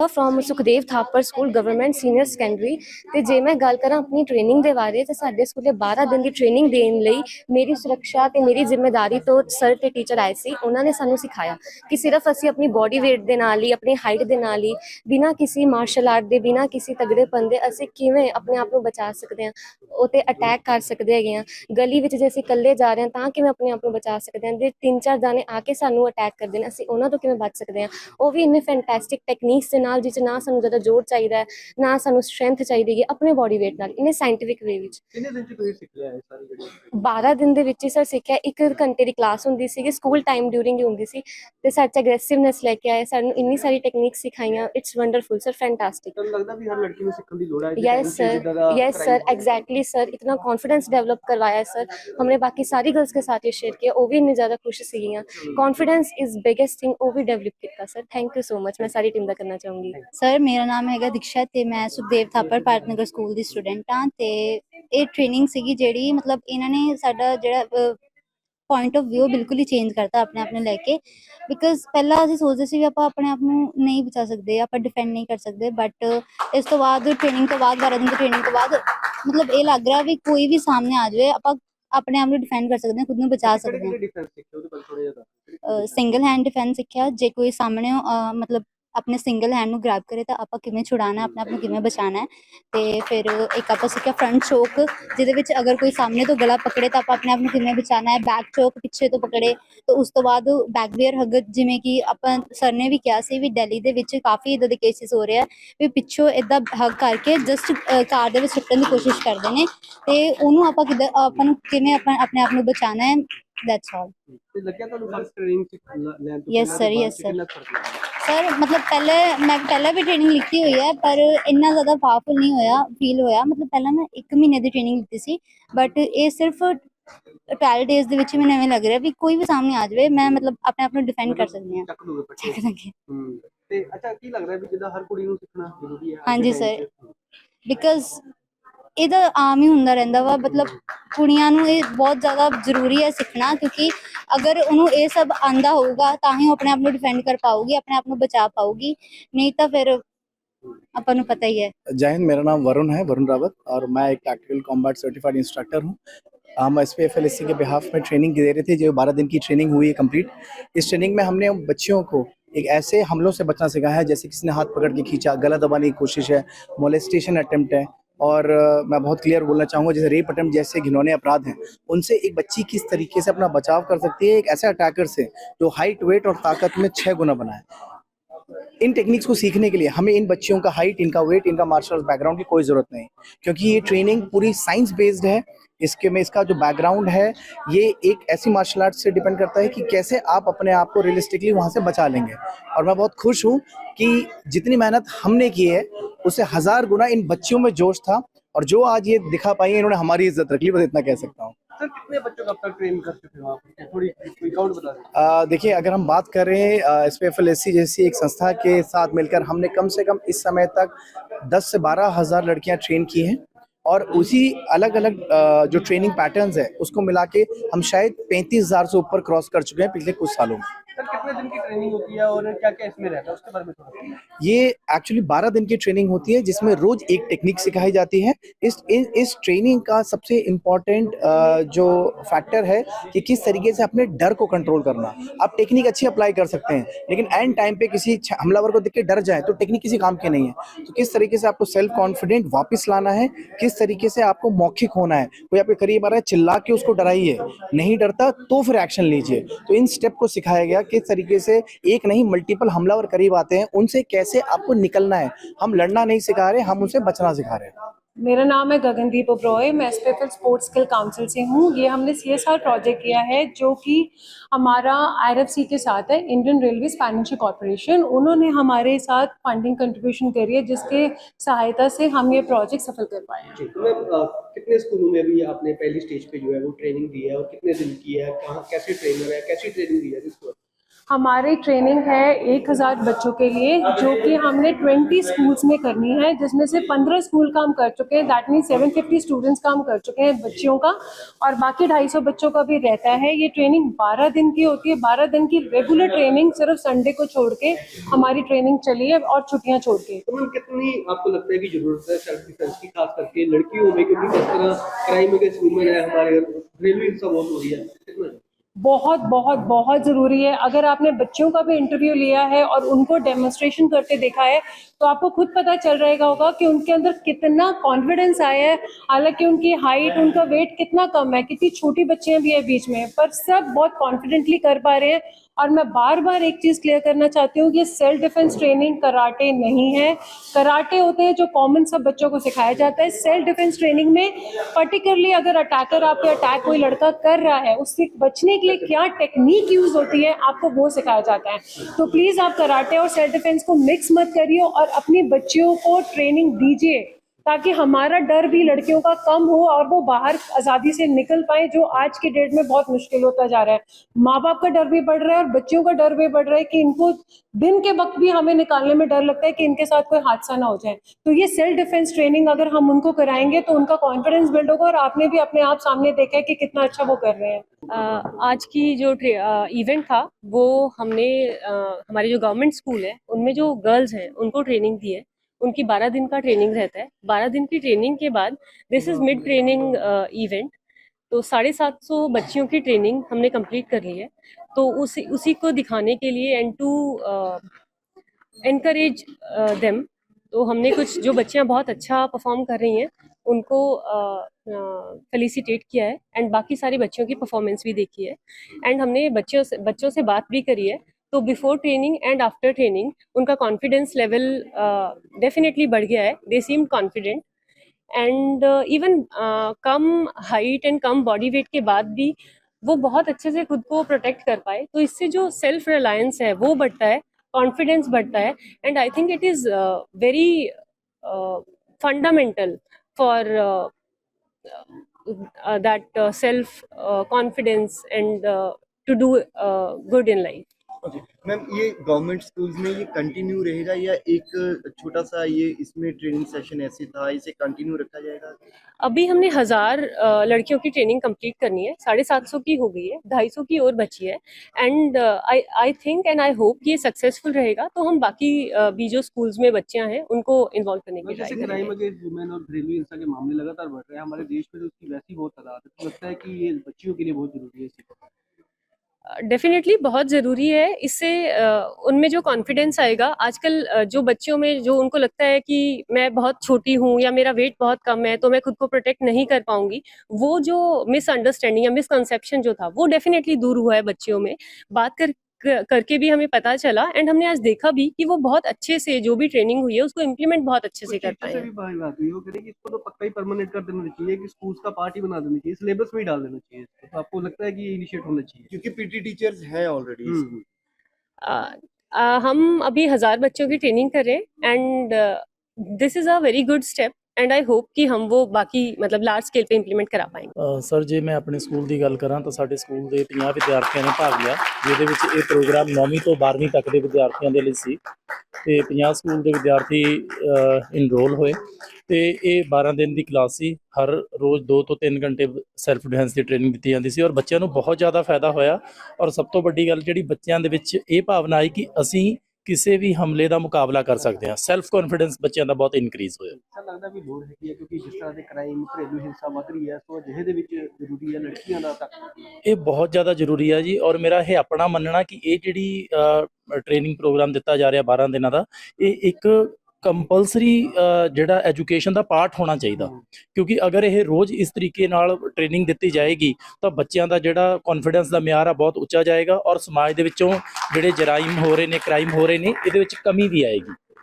From Sukhdev Thapar school government senior secondary. तो जे मैं गल करा अपनी ट्रेनिंग के बारे, तो साडे स्कूले 12 दिन की ट्रेनिंग देने लई मेरी सुरक्षा ते मेरी जिम्मेदारी तो सर ते टीचर आए सी। उन्होंने सानू सिखाया कि सिर्फ असी अपनी बॉडी वेट के नाल ही, अपनी हाइट के नाल ही, बिना किसी मार्शल आर्ट के, बिना किसी तगड़ेपन के असी किवें अपने आप को बचा सकते हैं, उते अटैक कर सकते हैं। गली में जे असी कल्ले जा रहे हैं तां किवें अपने आप को बचा सकते हैं, जे 3-4 जाने आके सानू अटैक करते हैं असी उन्हां तो किवें बच सकते हैं। वो भी इन्ने फैंटैस्टिक टैक्नीक्स के नाल, जिस ना सानू ज़्यादा जोर चाहिए, ना सानू स्ट्रेंथ चाहिए, अपने बॉडी वेट नाल इन्ने साइंटिफिक वे विच। कितने दिन से तुसीं सिख लिया है सारी ਜਿਹੜੀ 12 दिन ਦੇ ਵਿੱਚ ਹੀ ਸਰ ਸਿੱਖਿਆ। 1 ਘੰਟੇ ਦੀ ਕਲਾਸ ਹੁੰਦੀ ਸੀਗੀ, ਸਕੂਲ ਟਾਈਮ ਡਿਊਰਿੰਗ ਹੀ ਹੁੰਦੀ ਸੀ, ਤੇ ਸਾਡੇ 'ਚ ਅਗਰੈਸਿਵਨੈਸ ਲੈ ਕੇ ਆਏ, ਸਾਨੂੰ ਇੰਨੀ ਸਾਰੀ ਟੈਕਨੀਕ ਸਿਖਾਈਆਂ। It's wonderful sir, fantastic. ਤੁਹਾਨੂੰ ਲੱਗਦਾ ਵੀ ਹਰ ਲੜਕੀ ਨੂੰ ਸਿੱਖਣ ਦੀ ਲੋੜ ਹੈ ਜੇ yes sir, yes sir, exactly sir. इतना कॉन्फिडेंस डेवलप करवाया सर हमने, बाकी सारी गर्ल्स के साथ ये शेयर किया, वो भी इन्नी ज़्यादा खुश सीगियां। कॉन्फिडेंस इज़ बिगेस्ट थिंग, वो भी डेवलप किया sir. Thank you so much, मैं सारी टीम का करना चाहूँगी। सर मेरा नाम है दीक्षा ते मैं सुखदेव थापर भारत नगर स्कूल की स्टूडेंट हाँ। ते ये ट्रेनिंग सीगी जेड़ी मतलब इन्होंने साडा जेड़ा पॉइंट ऑफ व्यू बिल्कुल ही चेंज करता अपने आप ने लैके। बिकॉज पहला असीं सोचते सी भी आपां अपने आप नूं नहीं बचा सकते, आपां डिफेंड नहीं कर सकते, बट इस तो बाद ट्रेनिंग तो बाद 12 दिन की ट्रेनिंग तो बाद मतलब ये लग रहा भी कोई भी सामने आ जाए आपां अपने आप नूं डिफेंड कर सकते हैं, खुद नूं बचा सकते हैं। डिफरेंस सिੱਖੇ ਉਹਦੇ ਬਾਰੇ ਥੋੜਾ ਜਿਹਾ सिंगल हैंड डिफेंस सिक्ख्या, जे कोई सामने मतलब अपने सिंगल हैंड नूं ग्रैब करे तो आपां किवें छुड़ाना, अपने आप नूं किवें बचाना है। ते फिर एक आपां सिक्ख्या फ्रंट चोक, जिहदे विच अगर कोई सामने तो गला पकड़े तो आपां अपने आप नूं किवें बचाना है। बैक चोक पिछे तो पकड़े तो उस तो बाद बैक बेयर हग, जिवें कि आपां सर ने भी कहा सी भी दिल्ली दे विच काफ़ी इदां दे केसिस हो रहे हैं भी पिछों इदां हग करके जस्ट कार दे विच सुੱਟਣ ਦੀ कोशिश करदे ने, ते ओनू आपां किदां आपां नूं किवें अपने आप नूं बचाना है। That's all. ਤੇ ਲੱਗਿਆ ਤੁਹਾਨੂੰ ਫਰਕ ਟ੍ਰੇਨਿੰਗ ਲੈਣ ਤੋਂ यस सर, यस सर। ਕਿੰਨਾ ਫਰਕ ਲੱਗਿਆ? सर मतलब पहले मैं पहले भी ट्रेनिंग लीती हुई है पर इन्ना ज़्यादा पावरफुल नहीं होया फील होया। मतलब पहले मैं 1 महीने की ट्रेनिंग लीती सी, बट ये सिर्फ 12 डेज ਦੇ ਵਿੱਚ ਮੈਨੂੰ ਐਵੇਂ ਲੱਗ ਰਿਹਾ ਵੀ ਕੋਈ ਵੀ ਸਾਹਮਣੇ ਆ ਜਾਵੇ ਮੈਂ मतलब अपने आप ਨੂੰ डिफेंड कर सकਦੀ ਹਾਂ। ਚੱਕ ਲੂਗੇ ਪੱਟੇ। ਚੱਕ ਦਾਂਗੇ। ਤੇ ਅੱਛਾ ਕੀ ਲੱਗਦਾ ਵੀ ਜਿੱਦਾਂ ਹਰ ਕੁੜੀ ਨੂੰ ਸਿੱਖਣਾ ਜ਼ਰੂਰੀ ਹੈ? ਹਾਂਜੀ ਸਰ, ਬਿਕਾਜ਼ ਇਹਦਾ ਆਮ ਹੀ ਹੁੰਦਾ ਰਹਿੰਦਾ ਵਾ, मतलब ਕੁੜੀਆਂ ਨੂੰ ਇਹ ਬਹੁਤ ਜ਼ਿਆਦਾ ਜ਼ਰੂਰੀ ਹੈ ਸਿੱਖਣਾ, ਕਿਉਂਕਿ ਅਗਰ ਉਹਨੂੰ ਇਹ ਸਭ ਆਂਦਾ ਹੋਊਗਾ ਤਾਂ ਹੀ ਉਹ ਆਪਣੇ ਆਪ ਨੂੰ डिफेंड कर पाऊगी, अपने आप ਨੂੰ बचा पाऊगी, नहीं तो फिर अपन को पता ही है। जय हिंद, मेरा नाम वरुण है, वरुण रावत, और मैं एक टैक्टिकल कॉम्बैट सर्टिफाइड इंस्ट्रक्टर हूँ। हम SPFLSC के बिहाफ में ट्रेनिंग दे रहे थे, जो 12 दिन की ट्रेनिंग हुई है कंप्लीट। इस ट्रेनिंग में हमने बच्चियों को एक ऐसे हमलों से बचना सिखाया है जैसे किसी ने हाथ पकड़ के खींचा, गला दबाने की कोशिश है, मोलेस्टेशन अटेम्प्ट है, और मैं बहुत क्लियर बोलना चाहूँगा जैसे रेप अटेम्प्ट जैसे घिनौने अपराध हैं, उनसे एक बच्ची किस तरीके से अपना बचाव कर सकती है एक ऐसे अटैकर से जो हाइट, वेट और ताकत में 6 गुना बना है। इन टेक्निक्स को सीखने के लिए हमें इन बच्चियों का हाइट, इनका वेट, इनका मार्शल आर्ट्स बैकग्राउंड की कोई ज़रूरत नहीं, क्योंकि ये ट्रेनिंग पूरी साइंस बेस्ड है। इसके में इसका जो बैकग्राउंड है ये एक ऐसी मार्शल आर्ट्स से डिपेंड करता है कि कैसे आप अपने आप को रियलिस्टिकली वहाँ से बचा लेंगे। और मैं बहुत खुश हूँ कि जितनी मेहनत हमने की है उससे 1000 गुना इन बच्चियों में जोश था, और जो आज ये दिखा पाई है इन्होंने हमारी इज्जत रख ली, बस इतना कह सकता हूँ। सर कितने बच्चों को अब तक ट्रेन कर चुके हो आप? थोड़ी कोई काउंट बता दें। देखिए, अगर हम बात करें SPFLSC जैसी एक संस्था के साथ मिलकर हमने कम से कम इस समय तक 10 से 12 हज़ार लड़कियां ट्रेन की हैं, और उसी अलग अलग जो ट्रेनिंग पैटर्न्स है उसको मिला के हम शायद 35,000 से ऊपर क्रॉस कर चुके हैं पिछले कुछ सालों में। सर कितने दिन की ट्रेनिंग होती है और क्या क्या इसमें रहता है उसके बारे में थोड़ा? ये एक्चुअली 12 दिन की ट्रेनिंग होती है जिसमें रोज एक टेक्निक सिखाई जाती है। इस ट्रेनिंग का सबसे इम्पॉर्टेंट जो फैक्टर है कि किस तरीके से अपने डर को कंट्रोल करना। आप टेक्निक अच्छी अप्लाई कर सकते हैं, लेकिन एंड टाइम पे किसी हमलावर को देख के डर जाए तो टेक्निक किसी काम की नहीं है। तो किस तरीके से आपको सेल्फ कॉन्फिडेंट वापस लाना है, किस तरीके से आपको मौखिक होना है। कोई आपके करीब आ रहा है, चिल्ला के उसको डराइए, नहीं डरता तो फिर एक्शन लीजिए। तो इन स्टेप को सिखाया गया किस तरीके से एक नहीं मल्टीपल हमलावर करीब आते हैं, उनसे कैसे आपको निकलना है। हम लड़ना नहीं सिखा रहे, हम उनसे बचना सिखा रहे हैं। मेरा नाम है गगनदीप ओब्रॉय, मैं SPFL स्पोर्ट्स स्किल काउंसिल से हूँ। ये हमने CSR प्रोजेक्ट किया है जो कि हमारा IRFC के साथ है, इंडियन रेलवे फाइनेंशियल कॉर्पोरेशन। उन्होंने हमारे साथ फंडिंग कंट्रीब्यूशन करी है जिसके सहायता से हम ये प्रोजेक्ट सफल कर पाए हैं। तो मैम कितने स्कूलों में भी आपने पहली स्टेज पे जो है वो ट्रेनिंग दी है और कितने दिन की है, कहाँ कैसे ट्रेनर है, कैसी ट्रेनिंग दी है जिसको? हमारी ट्रेनिंग है 1000 बच्चों के लिए, जो कि हमने 20 स्कूल्स में करनी है, जिसमें से 15 स्कूल काम कर चुके हैं। दैट मीन 750 स्टूडेंट्स काम कर चुके हैं बच्चियों का, और बाकी 250 बच्चों का भी रहता है। ये ट्रेनिंग 12 दिन की होती है, 12 दिन की रेगुलर ट्रेनिंग, सिर्फ संडे को छोड़ के हमारी ट्रेनिंग चली है, और छुट्टियां छोड़ के। तो मैम कितनी आपको लगता है कि जरूरत है सेल्फ डिफेंस की, खास करके लड़कियों में, क्योंकि जिस तरह क्राइम के स्कूल में है हमारे घरेलू हिंसा बहुत हो रही है, कितना बहुत बहुत बहुत ज़रूरी है। अगर आपने बच्चों का भी इंटरव्यू लिया है और उनको डेमोन्स्ट्रेशन करते देखा है, तो आपको खुद पता चल रहेगा होगा कि उनके अंदर कितना कॉन्फिडेंस आया है। हालांकि उनकी हाइट, उनका वेट कितना कम है, कितनी छोटी बच्चियां भी है बीच में, पर सब बहुत कॉन्फिडेंटली कर पा रहे हैं। और मैं बार बार एक चीज़ क्लियर करना चाहती हूँ कि सेल्फ डिफेंस ट्रेनिंग कराटे नहीं है। कराटे होते हैं जो कॉमन सब बच्चों को सिखाया जाता है। सेल्फ डिफेंस ट्रेनिंग में पर्टिकुलरली अगर अटैकर आप पे अटैक कोई लड़का कर रहा है, उससे बचने के लिए क्या टेक्निक यूज होती है, आपको वो सिखाया जाता है। तो प्लीज़ आप कराटे और सेल्फ डिफेंस को मिक्स मत करिए, और अपनी बच्चियों को ट्रेनिंग दीजिए, ताकि हमारा डर भी लड़कियों का कम हो और वो बाहर आज़ादी से निकल पाए, जो आज की डेट में बहुत मुश्किल होता जा रहा है। माँ बाप का डर भी बढ़ रहा है और बच्चियों का डर भी बढ़ रहा है कि इनको दिन के वक्त भी हमें निकालने में डर लगता है कि इनके साथ कोई हादसा ना हो जाए। तो ये सेल्फ डिफेंस ट्रेनिंग अगर हम उनको कराएंगे तो उनका कॉन्फिडेंस बिल्ड होगा, और आपने भी अपने आप सामने देखा है कि कितना अच्छा वो कर रहे हैं। आज की जो इवेंट था वो हमने हमारे जो गवर्नमेंट स्कूल है उनमें जो गर्ल्स हैं उनको ट्रेनिंग दी है। उनकी 12 दिन का ट्रेनिंग रहता है। 12 दिन की ट्रेनिंग के बाद this is mid training event. तो 750 बच्चियों की ट्रेनिंग हमने कंप्लीट कर ली है। तो उसी को दिखाने के लिए एंड टू एनकरेज देम, तो हमने कुछ जो बच्चियां बहुत अच्छा परफॉर्म कर रही हैं उनको फेलिसिटेट किया है, एंड बाकी सारी बच्चियों की परफॉर्मेंस भी देखी है। एंड हमने बच्चों से बात भी करी है। तो before training and after training उनका कॉन्फिडेंस लेवल डेफिनेटली बढ़ गया है। They seem confident, and even कम हाइट एंड कम बॉडी वेट के बाद भी वो बहुत अच्छे से खुद को प्रोटेक्ट कर पाए। तो इससे जो सेल्फ रिलायंस है वो बढ़ता है, कॉन्फिडेंस बढ़ता है, and I think it is very fundamental for that self confidence and to do good in life. Okay ma'am, ये गवर्नमेंट स्कूल्स में ये कंटिन्यू रहेगा या एक छोटा सा ये इसमें ट्रेनिंग सेशन ऐसे था, इसे कंटिन्यू रखा जाएगा? अभी हमने 1000 लड़कियों की ट्रेनिंग कंप्लीट करनी है। 750 की हो गई है, 250 की और बची है। And I think and I hope ये सक्सेसफुल रहेगा। तो हम बाकी भी जो स्कूल्स में बच्चियां हैं उनको इन्वॉल्व करने की जैसे ट्राई क्राइम करेंगे। अगेंस्ट वुमेन और घरेलू हिंसा के मामले लगातार बढ़ रहे हैं हमारे देश में, तो उसकी वैसी बहुत तादाद है। तो लगता है कि ये बच्चियों के लिए बहुत जरूरी है सीखना। डेफिनेटली बहुत ज़रूरी है। इससे उनमें जो कॉन्फिडेंस आएगा। आजकल जो बच्चियों में जो उनको लगता है कि मैं बहुत छोटी हूँ या मेरा वेट बहुत कम है तो मैं खुद को प्रोटेक्ट नहीं कर पाऊंगी, वो जो मिसअंडरस्टैंडिंग या मिसकंसेप्शन जो था वो डेफिनेटली दूर हुआ है बच्चियों में। बात करके भी हमें पता चला, एंड हमने आज देखा भी कि वो बहुत अच्छे से जो भी ट्रेनिंग हुई है उसको इम्प्लीमेंट बहुत अच्छे से कर पाए से हैं। भी बात हुई, वो कह रहे हैं कि इसको तो पक्का ही परमानेंट कर देना चाहिए, कि स्कूल्स का पार्ट ही बना देना चाहिए, सिलेबस में ही डाल देना चाहिए इसको। तो आपको लगता है कि ये इनिशिएट होना चाहिए? क्योंकि पीटी टीचर्स हैं ऑलरेडी स्कूल। हम अभी 1000 बच्चों की ट्रेनिंग कर रहे हैं, and this is a very good step, and I hope कि हम वो बाकी मतलब ਲਾਰਜ ਸਕੇਲ पे ਇੰਪਲੀਮੈਂਟ ਕਰਾ ਪਾएंगे। ਸਰ ਜੇ ਮੈਂ ਆਪਣੇ ਸਕੂਲ ਦੀ ਗੱਲ ਕਰਾਂ ਤਾਂ ਸਾਡੇ ਸਕੂਲ ਦੇ 50 ਵਿਦਿਆਰਥੀਆਂ ਨੇ ਭਾਗ ਲਿਆ, ਜਿਹਦੇ ਵਿੱਚ ਇਹ ਪ੍ਰੋਗਰਾਮ 9ਵੀਂ ਤੋਂ 12ਵੀਂ ਤੱਕ ਦੇ ਵਿਦਿਆਰਥੀਆਂ ਦੇ ਲਈ ਸੀ ਤੇ 50 ਸਕੂਲ ਦੇ ਵਿਦਿਆਰਥੀ ਇਨਰੋਲ ਹੋਏ ਤੇ ਇਹ 12 ਦਿਨ ਦੀ ਕਲਾਸ ਸੀ। ਹਰ ਰੋਜ਼ 2 ਤੋਂ 3 ਘੰਟੇ ਸੈਲਫ ਡਿਫੈਂਸ ਦੀ ਟ੍ਰੇਨਿੰਗ ਦਿੱਤੀ ਜਾਂਦੀ ਸੀ ਔਰ ਬੱਚਿਆਂ ਨੂੰ ਬਹੁਤ ਜ਼ਿਆਦਾ ਫਾਇਦਾ ਹੋਇਆ। ਔਰ ਸਭ ਤੋਂ ਵੱਡੀ ਗੱਲ ਜਿਹੜੀ ਬੱਚਿਆਂ ਦੇ ਵਿੱਚ ਇਹ ਭਾਵਨਾ ਆਈ ਕਿ ਅਸੀਂ ਕਿਸੇ ਵੀ ਹਮਲੇ ਦਾ ਮੁਕਾਬਲਾ ਕਰ ਸਕਦੇ ਹਾਂ। ਸੈਲਫ ਕੌਨਫੀਡੈਂਸ ਬੱਚਿਆਂ ਦਾ ਬਹੁਤ ਇਨਕਰੀਜ਼ ਹੋਇਆ। ਅੱਛਾ ਲੱਗਦਾ ਵੀ ਲੋੜ ਹੈਗੀ ਹੈ, ਕਿਉਂਕਿ ਜਿਸ ਤਰ੍ਹਾਂ ਦੇ ਕ੍ਰਾਈਮ ਘਰੇਲੂ ਹਿੰਸਾ ਵੱਧ ਰਹੀ ਹੈ, ਸੋ ਅਜਿਹੇ ਦੇ ਵਿੱਚ ਜ਼ਰੂਰੀ ਹੈ ਲੜਕੀਆਂ ਦਾ ਤੱਕ। ਇਹ ਬਹੁਤ ਜ਼ਿਆਦਾ ਜ਼ਰੂਰੀ ਹੈ ਜੀ, ਔਰ ਮੇਰਾ ਇਹ ਆਪਣਾ ਮੰਨਣਾ ਕਿ ਇਹ ਜਿਹੜੀ ਟ੍ਰੇਨਿੰਗ ਪ੍ਰੋਗਰਾਮ ਦਿੱਤਾ ਜਾ ਰਿਹਾ 12 ਦਿਨਾਂ ਦਾ, ਇਹ ਇੱਕ ਕੰਪਲਸਰੀ ਜਿਹੜਾ ਐਜੂਕੇਸ਼ਨ ਦਾ ਪਾਰਟ ਹੋਣਾ ਚਾਹੀਦਾ। ਕਿਉਂਕਿ ਅਗਰ ਇਹ ਰੋਜ਼ ਇਸ ਤਰੀਕੇ ਨਾਲ ਟ੍ਰੇਨਿੰਗ ਦਿੱਤੀ ਜਾਏਗੀ ਤਾਂ ਬੱਚਿਆਂ ਦਾ ਜਿਹੜਾ ਕੌਨਫੀਡੈਂਸ ਦਾ ਮਿਆਰ ਆ ਬਹੁਤ ਉੱਚਾ ਜਾਏਗਾ ਔਰ ਸਮਾਜ ਦੇ ਵਿੱਚੋਂ ਜਿਹੜੇ ਜਰਾਇਮ ਹੋ ਰਹੇ ਨੇ, ਕ੍ਰਾਈਮ ਹੋ ਰਹੇ ਨੇ, ਇਹਦੇ ਵਿੱਚ ਕਮੀ ਵੀ ਆਏਗੀ।